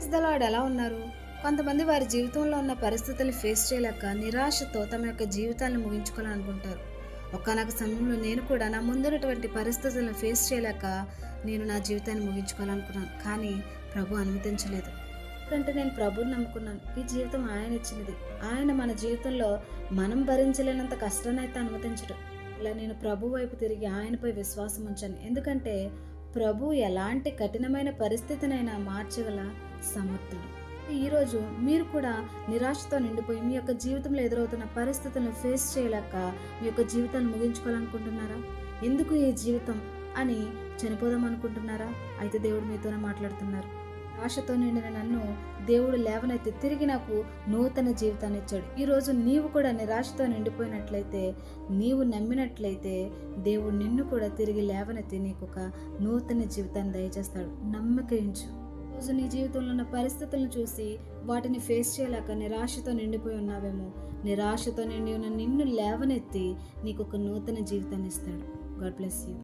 Praise the lord. ఎలా ఉన్నారు? కొంతమంది వారి జీవితంలో ఉన్న పరిస్థితుల్ని ఫేస్ చేయలేక నిరాశతో తమ యొక్క జీవితాన్ని ముగించుకోవాలనుకుంటారు. ఒకానొక సమయంలో నేను కూడా నా ముందున్నటువంటి పరిస్థితులను ఫేస్ చేయలేక నేను నా జీవితాన్ని ముగించుకోవాలనుకున్నాను. కానీ ప్రభు అనుమతించలేదు. ఎందుకంటే నేను ప్రభువుని నమ్ముకున్నాను. ఈ జీవితం ఆయన ఇచ్చినది. ఆయన మన జీవితంలో మనం భరించలేనంత కష్టాన్ని అయితే అనుమతించడు. ఇలా నేను ప్రభు వైపు తిరిగి ఆయనపై విశ్వాసం ఉంచాను. ఎందుకంటే ప్రభు ఎలాంటి కఠినమైన పరిస్థితినైనా మార్చగల సమర్థుడు. ఈరోజు మీరు కూడా నిరాశతో నిండిపోయి మీ యొక్క జీవితంలో ఎదురవుతున్న పరిస్థితులను ఫేస్ చేయలేక మీ యొక్క జీవితాన్ని ముగించుకోవాలనుకుంటున్నారా? ఎందుకు ఈ జీవితం అని చనిపోదాం అనుకుంటున్నారా? అయితే దేవుడు మీతోనే మాట్లాడుతున్నారు. ఆశతో నిండిన నన్ను దేవుడు లేవనెత్తి తిరిగి నాకు నూతన జీవితాన్ని ఇచ్చాడు. ఈరోజు నీవు కూడా నిరాశతో నిండిపోయినట్లయితే, నీవు నమ్మినట్లయితే దేవుడు నిన్ను కూడా తిరిగి లేవనెత్తి నీకు ఒక నూతన జీవితాన్ని దయచేస్తాడు. నమ్మకించు. రోజు నీ జీవితంలో ఉన్న పరిస్థితులను చూసి వాటిని ఫేస్ చేయలేక నిరాశతో నిండిపోయి ఉన్నావేమో. నిరాశతో నిండి ఉన్న నిన్ను లేవనెత్తి నీకు ఒక నూతన జీవితాన్ని ఇస్తాడు. God bless you.